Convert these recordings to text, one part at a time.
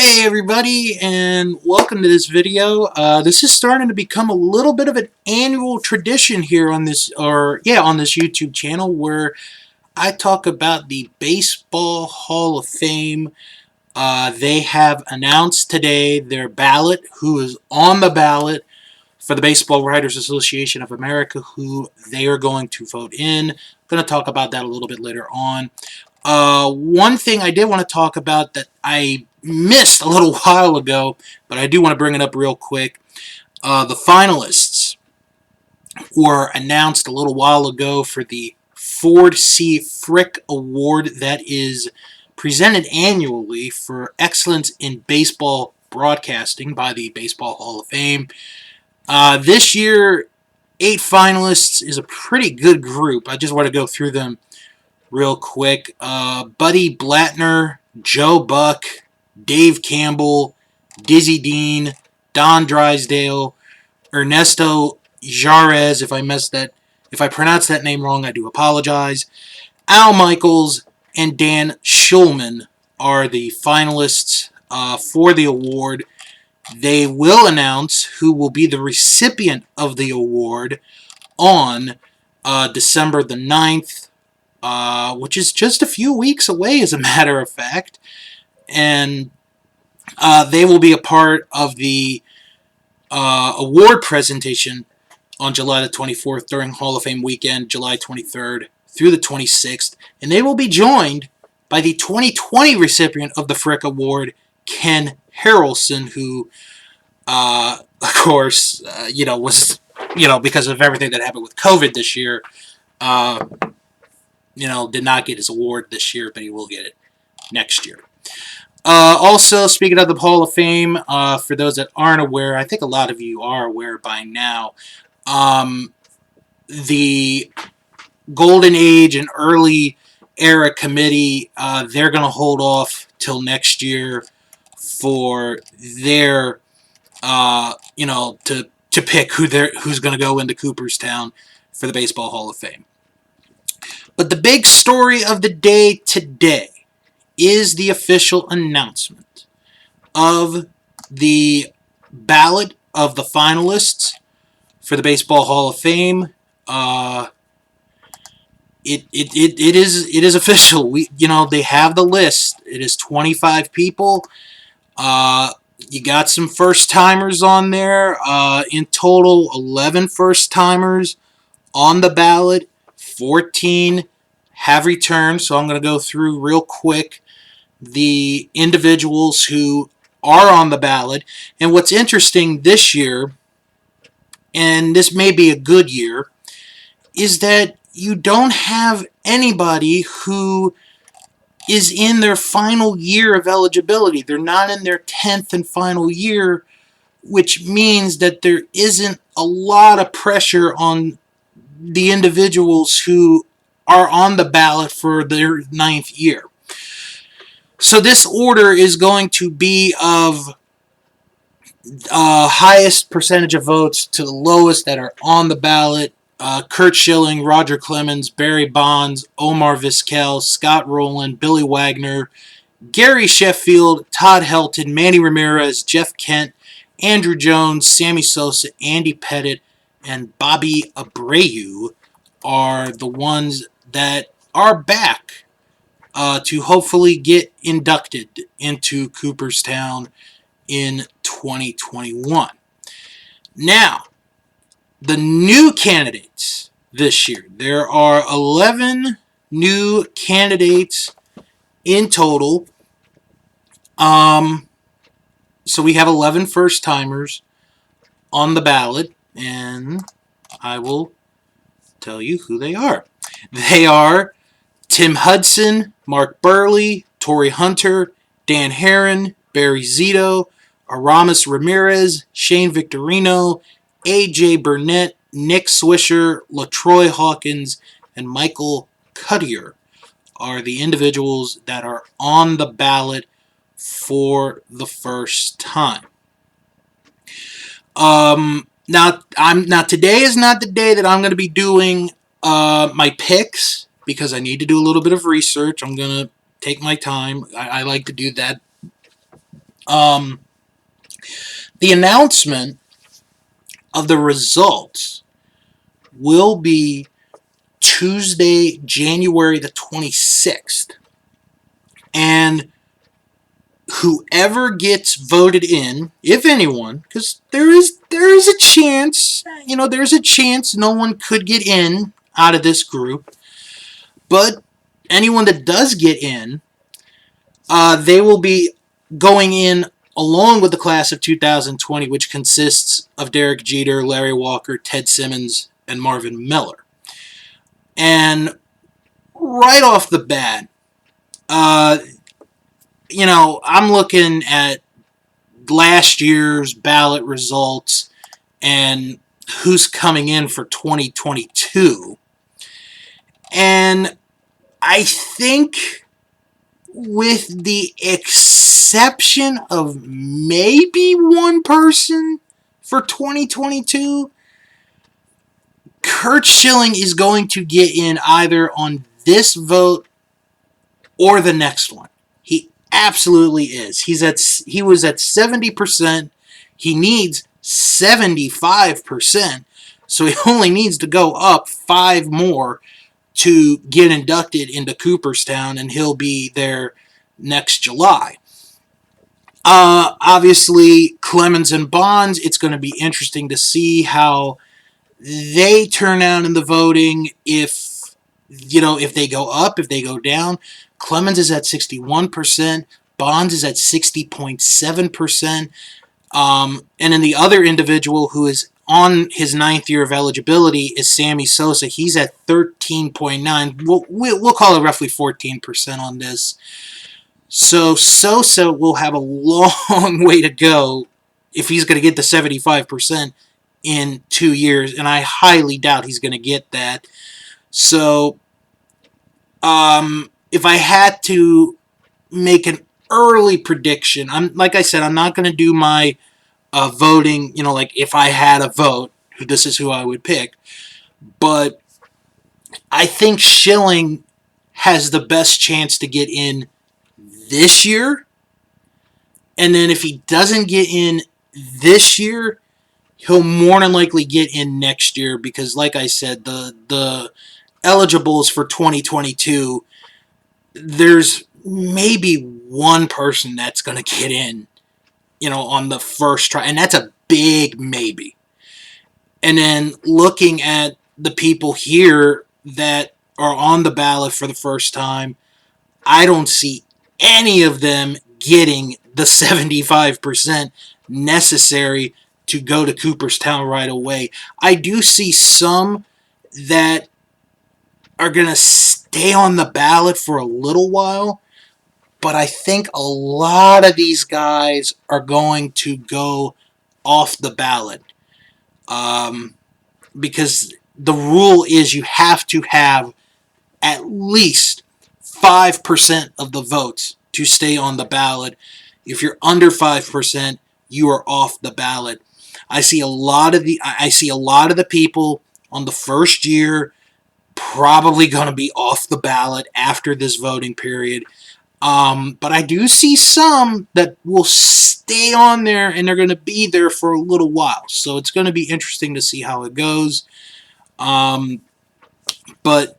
Hey everybody, and welcome to this video. This is starting to become a little bit of an annual tradition here on this, on this YouTube channel, where I talk about the Baseball Hall of Fame. They have announced today their ballot, who is on the ballot for the Baseball Writers Association of America, who they are going to vote in. I'm going to talk about that a little bit later on. One thing I did want to talk about that I missed a little while ago, but I do want to bring it up real quick. The finalists were announced a little while ago for the Ford C. Frick Award that is presented annually for excellence in baseball broadcasting by the Baseball Hall of Fame. This year, 8 finalists is a pretty good group. I just want to go through them real quick. Buddy Blattner, Joe Buck, Dave Campbell, Dizzy Dean, Don Drysdale, Ernesto Jarez. If I pronounced that name wrong, I do apologize. Al Michaels and Dan Schulman are the finalists for the award. They will announce who will be the recipient of the award on December the 9th. Which is just a few weeks away, as a matter of fact. And they will be a part of the award presentation on July the 24th during Hall of Fame weekend, July 23rd through the 26th. And they will be joined by the 2020 recipient of the Frick Award, Ken Harrelson, who, of course, was, because of everything that happened with COVID this year, did not get his award this year, but he will get it next year. Also, speaking of the Hall of Fame, for those that aren't aware, I think a lot of you are aware by now, the Golden Age and Early Era Committee, they're going to hold off till next year for their, to pick who's going to go into Cooperstown for the Baseball Hall of Fame. But the big story of the day today is the official announcement of the ballot of the finalists for the Baseball Hall of Fame. It is official. They have the list. It is 25 people. You got some first-timers on there. In total, 11 first-timers on the ballot. 14 have returned, so I'm going to go through real quick the individuals who are on the ballot. And what's interesting this year, and this may be a good year, is that you don't have anybody who is in their final year of eligibility. They're not in their 10th and final year, which means that there isn't a lot of pressure on the individuals who are on the ballot for their 9th year. So this order is going to be of highest percentage of votes to the lowest that are on the ballot. Curt Schilling, Roger Clemens, Barry Bonds, Omar Vizquel, Scott Rowland, Billy Wagner, Gary Sheffield, Todd Helton, Manny Ramirez, Jeff Kent, Andruw Jones, Sammy Sosa, Andy Pettitte, and Bobby Abreu are the ones that are back to hopefully get inducted into Cooperstown in 2021. Now, the new candidates this year. There are 11 new candidates in total. So we have 11 first-timers on the ballot, and I will tell you who they are. They are Tim Hudson, Mark Burley, Torrey Hunter, Dan Herron, Barry Zito, Aramis Ramirez, Shane Victorino, A.J. Burnett, Nick Swisher, LaTroy Hawkins, and Michael Cuttier are the individuals that are on the ballot for the first time. Now today is not the day that I'm going to be doing my picks, because I need to do a little bit of research. I'm going to take my time. I like to do that Um, the announcement of the results will be Tuesday, January the 26th. And whoever gets voted in, if anyone, because there is a chance, there's a chance no one could get in out of this group, but anyone that does get in, they will be going in along with the class of 2020, which consists of Derek Jeter, Larry Walker, Ted Simmons, and Marvin Miller. And right off the bat, I'm looking at last year's ballot results and who's coming in for 2022. And I think, with the exception of maybe one person for 2022, Curt Schilling is going to get in either on this vote or the next one. He absolutely is. He was at 70%. He needs 75%. So he only needs to go up 5 more to get inducted into Cooperstown, and he'll be there next July. Obviously, Clemens and Bonds, it's going to be interesting to see how they turn out in the voting, if they go up, if they go down. Clemens is at 61%. Bonds is at 60.7%. And then the other individual who is on his 9th year of eligibility is Sammy Sosa. He's at 13.9. We'll call it roughly 14% on this. So Sosa will have a long way to go if he's going to get the 75% in 2 years, and I highly doubt he's going to get that. So, if I had to make an early prediction, like I said, I'm not going to do my voting, like if I had a vote, this is who I would pick. But I think Schilling has the best chance to get in this year. And then if he doesn't get in this year, he'll more than likely get in next year, because, like I said, the eligibles for 2022, there's maybe one person that's going to get in, on the first try, and that's a big maybe. And then looking at the people here that are on the ballot for the first time, I don't see any of them getting the 75% necessary to go to Cooperstown right away. I do see some that are going to stay on the ballot for a little while, but I think a lot of these guys are going to go off the ballot, because the rule is you have to have at least 5% of the votes to stay on the ballot. If you're under 5%, you are off the ballot. I see a lot of the people on the first year probably going to be off the ballot after this voting period. But I do see some that will stay on there, and they're going to be there for a little while. So it's going to be interesting to see how it goes. But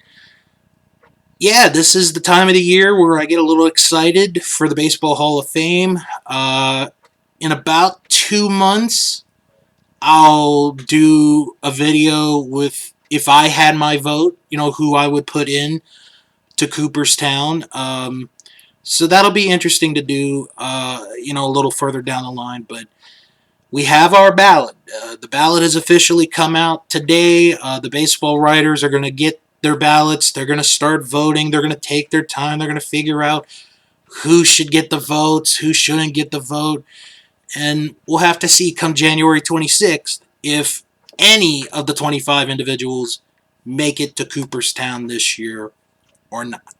yeah, this is the time of the year where I get a little excited for the Baseball Hall of Fame. In about 2 months, I'll do a video with, if I had my vote, who I would put in to Cooperstown. So that'll be interesting to do, a little further down the line. But we have our ballot. The ballot has officially come out today. The baseball writers are going to get their ballots. They're going to start voting. They're going to take their time. They're going to figure out who should get the votes, who shouldn't get the vote. And we'll have to see come January 26th if any of the 25 individuals make it to Cooperstown this year or not.